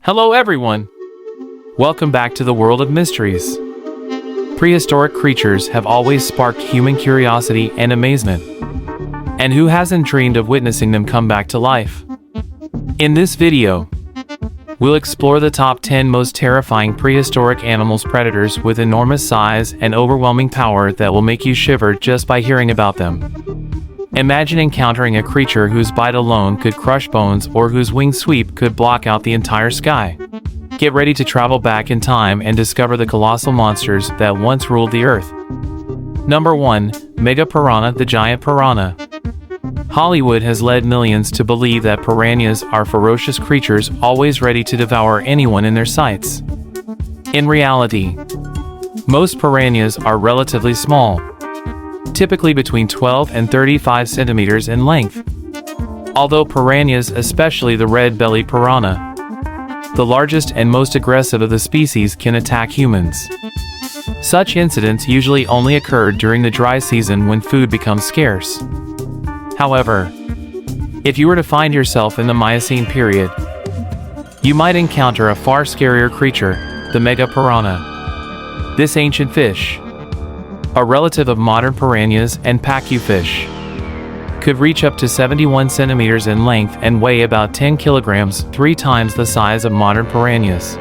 Hello everyone! Welcome back to the world of mysteries. Prehistoric creatures have always sparked human curiosity and amazement. And who hasn't dreamed of witnessing them come back to life? In this video, we'll explore the top 10 most terrifying prehistoric animals, predators with enormous size and overwhelming power that will make you shiver just by hearing about them. Imagine encountering a creature whose bite alone could crush bones or whose wing sweep could block out the entire sky. Get ready to travel back in time and discover the colossal monsters that once ruled the earth. Number 1. Megapiranha, the giant piranha. Hollywood has led millions to believe that piranhas are ferocious creatures always ready to devour anyone in their sights. In reality, most piranhas are relatively small, typically between 12 and 35 centimeters in length. Although piranhas, especially the red-bellied piranha, the largest and most aggressive of the species, can attack humans. Such incidents usually only occur during the dry season when food becomes scarce. However, if you were to find yourself in the Miocene period, you might encounter a far scarier creature, the megapiranha. This ancient fish, a relative of modern piranhas and pacufish, could reach up to 71 centimeters in length and weigh about 10 kilograms, 3 times the size of modern piranhas.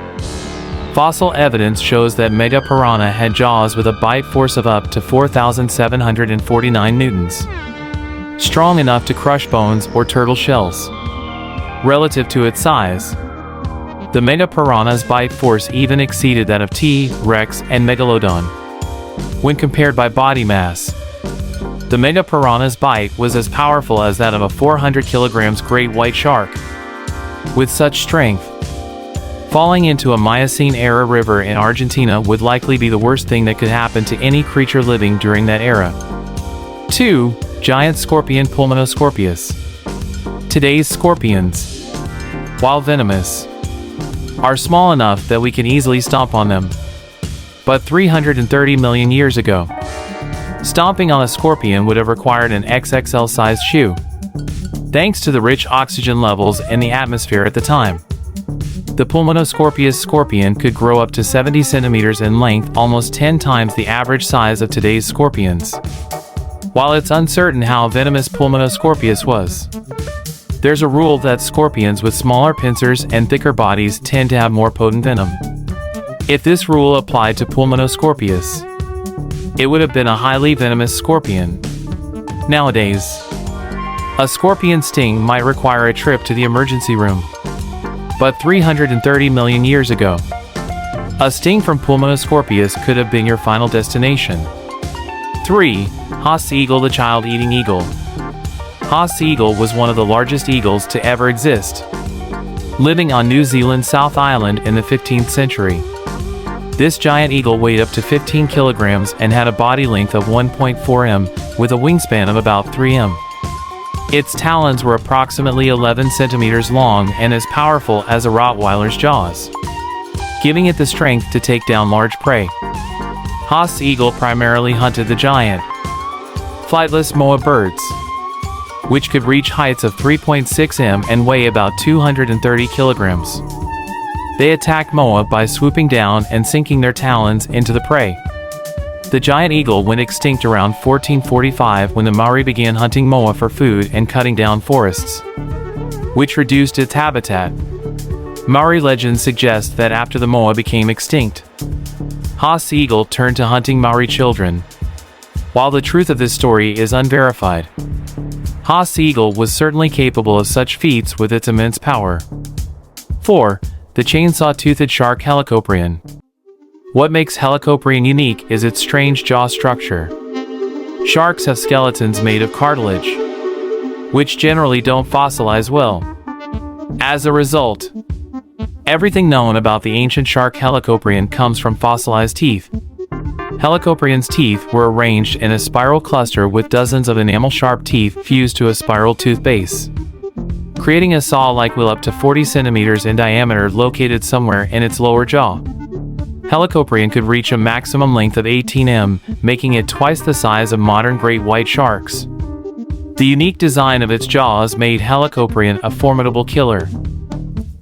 Fossil evidence shows that megapiranha had jaws with a bite force of up to 4,749 newtons, strong enough to crush bones or turtle shells. Relative to its size, the megapiranha's bite force even exceeded that of T-Rex and Megalodon. When compared by body mass, the megapiranha's bite was as powerful as that of a 400 kilograms great white shark. With such strength, falling into a Miocene-era river in Argentina would likely be the worst thing that could happen to any creature living during that era. 2. Giant scorpion, Pulmonoscorpius. Today's scorpions, while venomous, are small enough that we can easily stomp on them. But 330 million years ago, stomping on a scorpion would have required an XXL-sized shoe, thanks to the rich oxygen levels in the atmosphere at the time. The Pulmonoscorpius scorpion could grow up to 70 centimeters in length, almost 10 times the average size of today's scorpions. While it's uncertain how venomous Pulmonoscorpius was, there's a rule that scorpions with smaller pincers and thicker bodies tend to have more potent venom. If this rule applied to Pulmonoscorpius, it would have been a highly venomous scorpion. Nowadays, a scorpion sting might require a trip to the emergency room. But 330 million years ago, a sting from Pulmonoscorpius could have been your final destination. 3. Hos Eagle, the child-eating eagle. Hos Eagle was one of the largest eagles to ever exist, living on New Zealand's South Island in the 15th century. This giant eagle weighed up to 15 kilograms and had a body length of 1.4 m with a wingspan of about 3 m. Its talons were approximately 11 centimeters long and as powerful as a Rottweiler's jaws, giving it the strength to take down large prey. Hos Eagle primarily hunted the giant, flightless moa birds, which could reach heights of 3.6 m and weigh about 230 kilograms. They attacked moa by swooping down and sinking their talons into the prey. The giant eagle went extinct around 1445 when the Maori began hunting moa for food and cutting down forests, which reduced its habitat. Maori legends suggest that after the moa became extinct, Hos Eagle turned to hunting Maori children. While the truth of this story is unverified, Hos Eagle was certainly capable of such feats with its immense power. 4. The chainsaw-toothed shark, Helicoprion. What makes Helicoprion unique is its strange jaw structure. Sharks have skeletons made of cartilage, which generally don't fossilize well. As a result, everything known about the ancient shark Helicoprion comes from fossilized teeth. Helicoprion's teeth were arranged in a spiral cluster with dozens of enamel-sharp teeth fused to a spiral tooth base, creating a saw-like wheel up to 40 centimeters in diameter located somewhere in its lower jaw. Helicoprion could reach a maximum length of 18 m, making it twice the size of modern great white sharks. The unique design of its jaws made Helicoprion a formidable killer.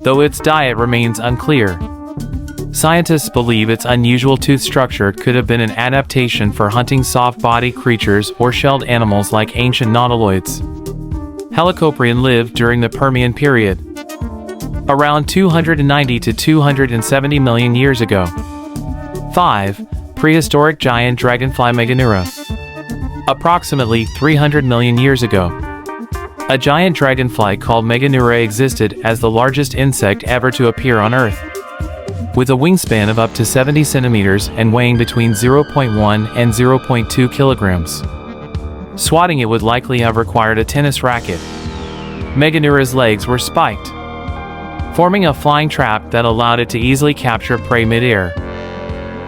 though its diet remains unclear. Scientists believe its unusual tooth structure could have been an adaptation for hunting soft-bodied creatures or shelled animals like ancient nautiloids. Helicoprion lived during the Permian period, around 290 to 270 million years ago. 5. Prehistoric giant dragonfly Megaura. Approximately 300 million years ago, a giant dragonfly called Megaura existed as the largest insect ever to appear on Earth. With a wingspan of up to 70 centimeters and weighing between 0.1 and 0.2 kilograms. Swatting it would likely have required a tennis racket. Megaura's legs were spiked, forming a flying trap that allowed it to easily capture prey mid-air.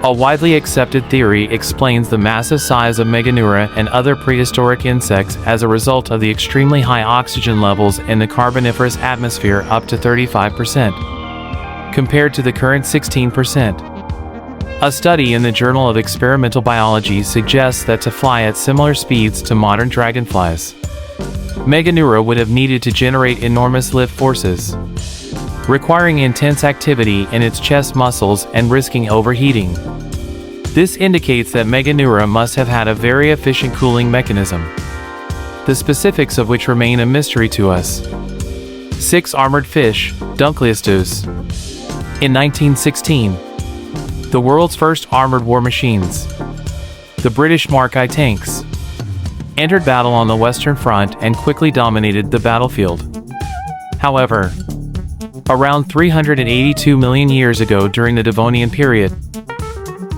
A widely accepted theory explains the massive size of Megaura and other prehistoric insects as a result of the extremely high oxygen levels in the Carboniferous atmosphere, up to 35%, compared to the current 16%. A study in the Journal of Experimental Biology suggests that to fly at similar speeds to modern dragonflies, Megaura would have needed to generate enormous lift forces, requiring intense activity in its chest muscles and risking overheating. This indicates that Megaura must have had a very efficient cooling mechanism, the specifics of which remain a mystery to us. 6. Armored fish, Dunkleosteus. In 1916, the world's first armored war machines, the British Mark I tanks, entered battle on the Western Front and quickly dominated the battlefield. However, around 382 million years ago during the Devonian period,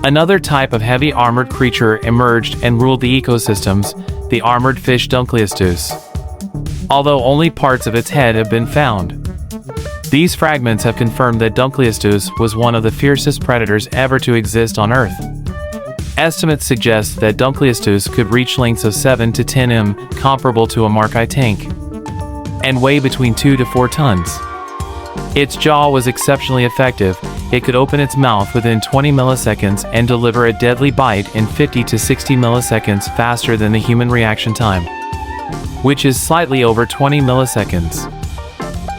another type of heavy armored creature emerged and ruled the ecosystems, the armored fish Dunkleosteus. Although only parts of its head have been found, these fragments have confirmed that Dunkleosteus was one of the fiercest predators ever to exist on Earth. Estimates suggest that Dunkleosteus could reach lengths of 7 to 10 m, comparable to a Mark I tank, and weigh between 2 to 4 tons. Its jaw was exceptionally effective. It could open its mouth within 20 milliseconds and deliver a deadly bite in 50 to 60 milliseconds, faster than the human reaction time, which is slightly over 20 milliseconds.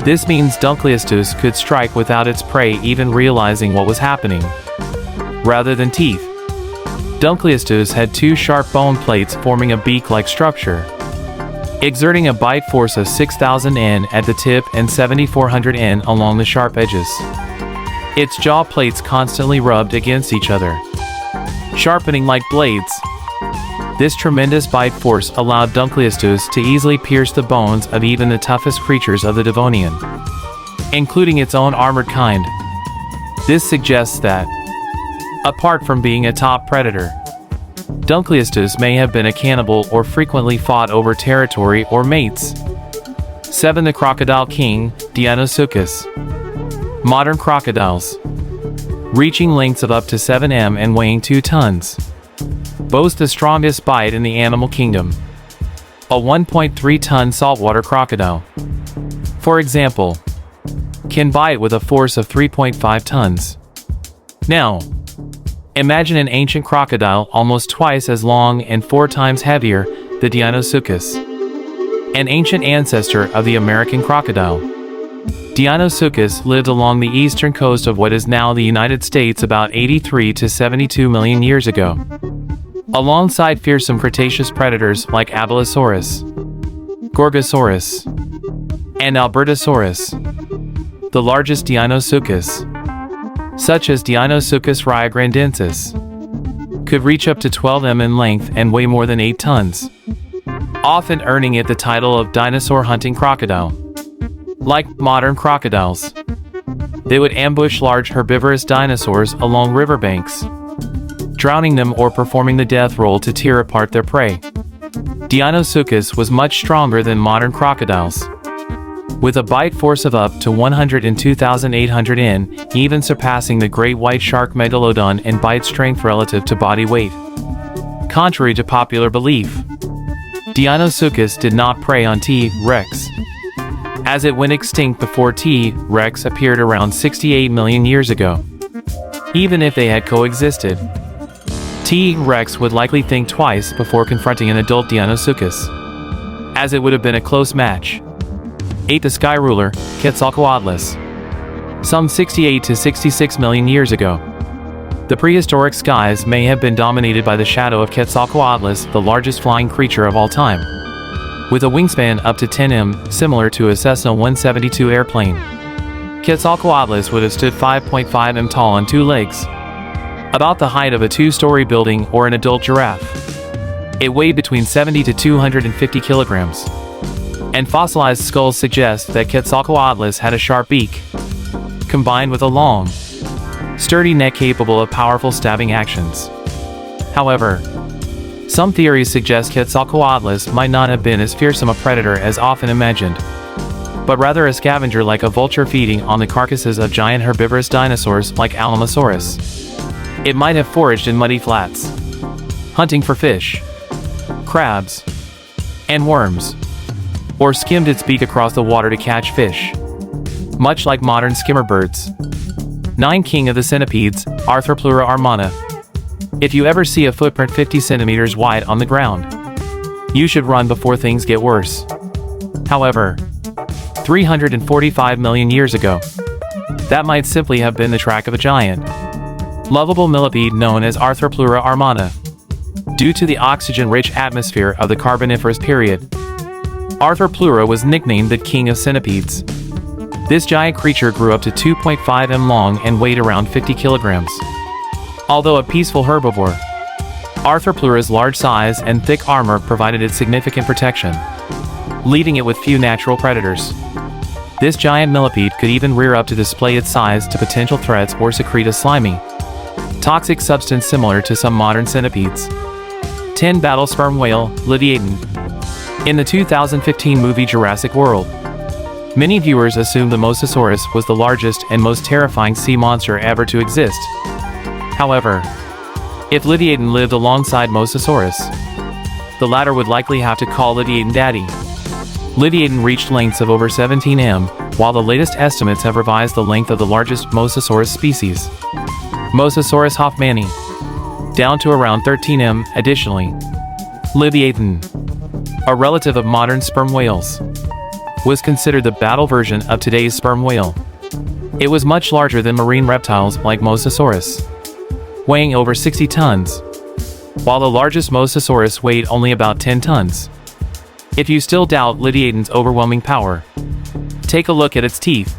This means Dunkleosteus could strike without its prey even realizing what was happening. Rather than teeth, Dunkleosteus had 2 sharp bone plates forming a beak-like structure, exerting a bite force of 6,000 N at the tip and 7,400 N along the sharp edges. Its jaw plates constantly rubbed against each other, sharpening like blades. This tremendous bite force allowed Dunkleosteus to easily pierce the bones of even the toughest creatures of the Devonian, including its own armored kind. This suggests that, apart from being a top predator, Dunkleosteus may have been a cannibal or frequently fought over territory or mates. 7. The Crocodile King, Dinos Suus. Modern crocodiles, reaching lengths of up to 7 m and weighing 2 tons, boast the strongest bite in the animal kingdom. A 1.3-ton saltwater crocodile, for example, can bite with a force of 3.5 tons. Now, imagine an ancient crocodile almost twice as long and 4 times heavier, the Dinos Suus, an ancient ancestor of the American crocodile. Dinos Suus lived along the eastern coast of what is now the United States about 83 to 72 million years ago, alongside fearsome Cretaceous predators like Abelisaurus, Gorgosaurus, and Albertosaurus. The largest Dinos Suus, such as Dinos Suus riograndensis, could reach up to 12 m in length and weigh more than 8 tons, often earning it the title of dinosaur hunting crocodile. Like modern crocodiles, they would ambush large herbivorous dinosaurs along riverbanks, drowning them or performing the death roll to tear apart their prey. Dinos Suus was much stronger than modern crocodiles, with a bite force of up to 102,800 N, even surpassing the great white shark Megalodon in bite strength relative to body weight. Contrary to popular belief, Dinos Suus did not prey on T. rex, as it went extinct before T. rex appeared around 68 million years ago. Even if they had coexisted, T. rex would likely think twice before confronting an adult Dinos Suus, as it would have been a close match. 8. The Sky Ruler, Quetzalcoatlus. some 68 to 66 million years ago. The prehistoric skies may have been dominated by the shadow of Quetzalcoatlus, the largest flying creature of all time, with a wingspan up to 10 m, similar to a Cessna 172 airplane. Quetzalcoatlus would have stood 5.5 m tall on 2 legs, about the height of a 2-story building or an adult giraffe. It weighed between 70 to 250 kilograms. And fossilized skulls suggest that Quetzalcoatlus had a sharp beak, combined with a long, sturdy neck capable of powerful stabbing actions. However, some theories suggest Quetzalcoatlus might not have been as fearsome a predator as often imagined, but rather a scavenger like a vulture feeding on the carcasses of giant herbivorous dinosaurs like Alamosaurus. It might have foraged in muddy flats, hunting for fish, crabs, and worms, or skimmed its beak across the water to catch fish, much like modern skimmer birds. 9. King of the centipedes, Arthropleura armata. If you ever see a footprint 50 centimeters wide on the ground, you should run before things get worse. However, 345 million years ago, that might simply have been the track of a giant, lovable millipede known as Arthropleura armata. Due to the oxygen-rich atmosphere of the Carboniferous period, Arthropleura was nicknamed the King of Centipedes. This giant creature grew up to 2.5 m long and weighed around 50 kilograms. Although a peaceful herbivore, Arthropleura's large size and thick armor provided it significant protection, leaving it with few natural predators. This giant millipede could even rear up to display its size to potential threats or secrete a slimy, toxic substance similar to some modern centipedes. 10. Battle sperm whale, Lidiaton. In the 2015 movie Jurassic World, many viewers assumed the Mosasaurus was the largest and most terrifying sea monster ever to exist. However, if Lidiaton lived alongside Mosasaurus, the latter would likely have to call Lidiaton daddy. Lidiaton reached lengths of over 17 m, while the latest estimates have revised the length of the largest Mosasaurus species, Mosasaurus hoffmanni, down to around 13 m. Additionally, Lidiaton, a relative of modern sperm whales, was considered the battle version of today's sperm whale. It was much larger than marine reptiles like Mosasaurus, weighing over 60 tons, while the largest Mosasaurus weighed only about 10 tons. If you still doubt Lidiaton's overwhelming power, take a look at its teeth.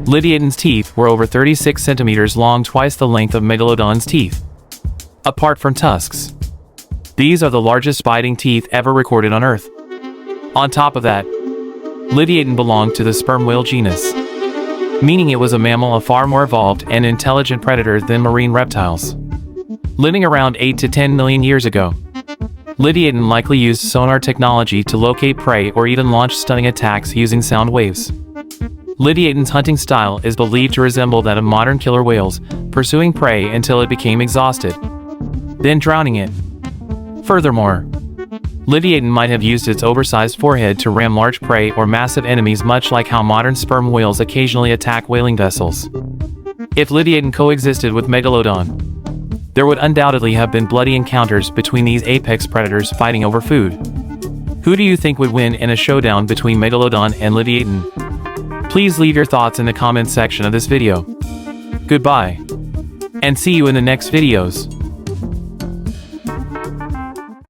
Lidiaton's teeth were over 36 centimeters long, twice the length of Megalodon's teeth. Apart from tusks, these are the largest biting teeth ever recorded on Earth. On top of that, Lidiaton belonged to the sperm whale genus, meaning it was a mammal, a far more evolved and intelligent predator than marine reptiles. Living around 8 to 10 million years ago, Lidiaton likely used sonar technology to locate prey or even launch stunning attacks using sound waves. Lidiaton's hunting style is believed to resemble that of modern killer whales, pursuing prey until it became exhausted, then drowning it. Furthermore, Lidiaton might have used its oversized forehead to ram large prey or massive enemies, much like how modern sperm whales occasionally attack whaling vessels. If Lidiaton coexisted with Megalodon, there would undoubtedly have been bloody encounters between these apex predators fighting over food. Who do you think would win in a showdown between Megalodon and Lidiaton? Please leave your thoughts in the comments section of this video. Goodbye, and see you in the next videos.